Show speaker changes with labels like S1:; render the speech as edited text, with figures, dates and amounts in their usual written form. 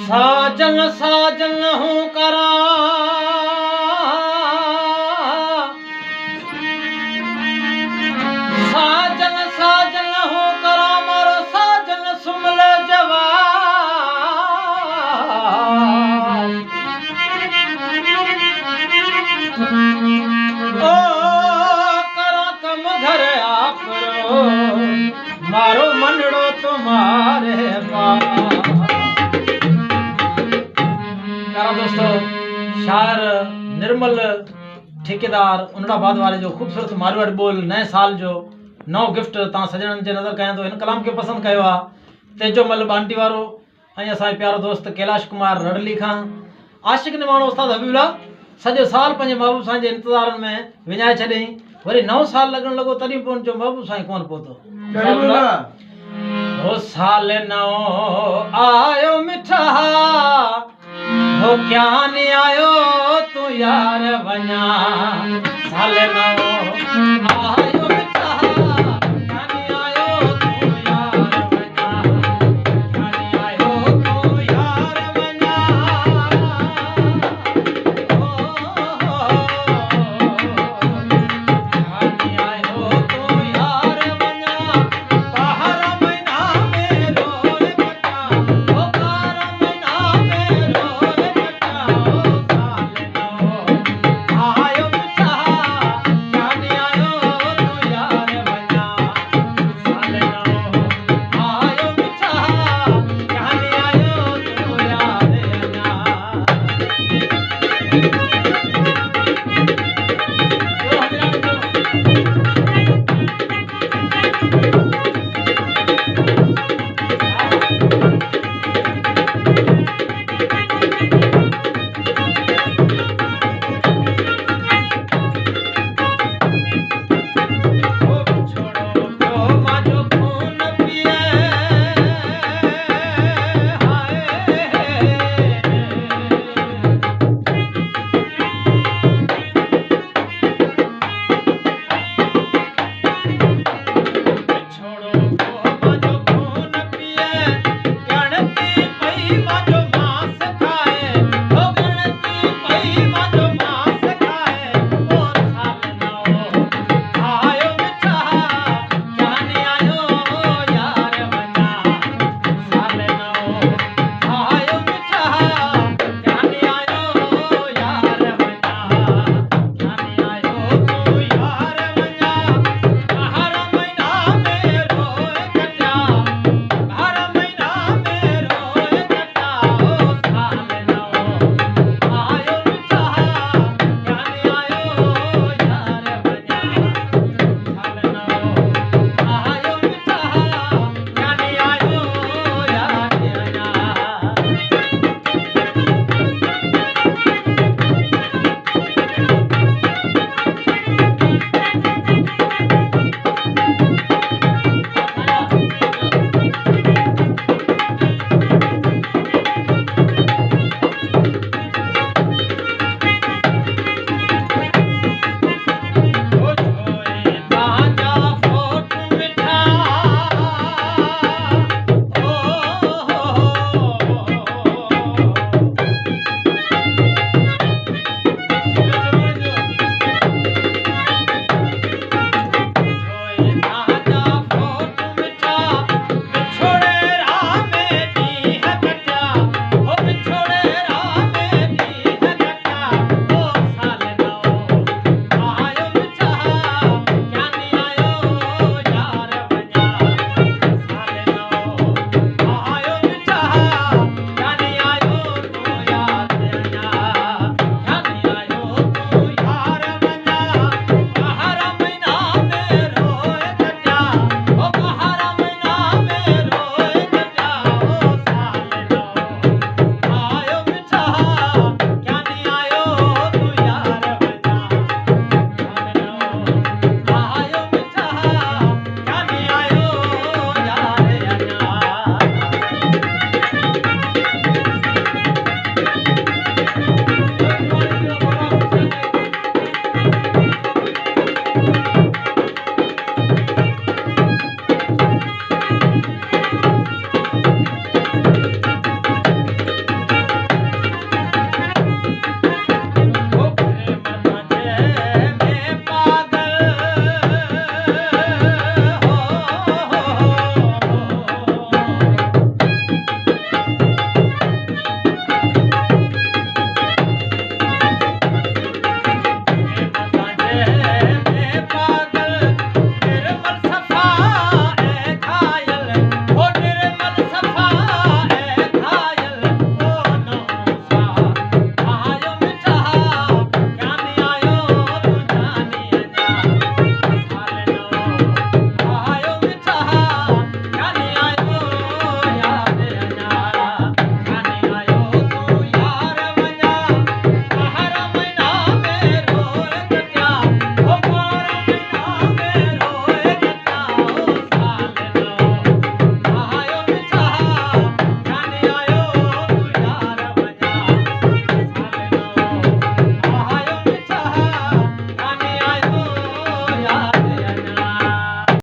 S1: साजन साजन हूँ करा साजन साजन हूँ करा मारो साजन सुमल जवा ओ करा कम घर आप मारो मनड़ो तुम्हारे प्यारा दोस्तों, शायर निर्मल ठेकेदार उनड़ाबाद वाले जो खूबसूरत मारवाड़ी बोल नए साल जो नओ गिफ्ट तव्हां सजणनि जे नज़र कयां थो। हिन कलाम खे पसंदि कयो आहे तेजोमल बांटी वारो ऐं असांजो प्यारो दोस्त कैलाश कुमार रडली खां। आशिक़ निमाणो उस्ताद हबीबुल्ला सॼो साल पंहिंजे महबूब साईं जे इंतज़ारनि में विञाए छॾियईं, वरी नओं साल लॻण लॻो तॾहिं पोइ जो महबूब साईं कोन पहुतो। हो साल नओं आयो मिठा हो क्या नहीं आयो तू यार वञा साल नओं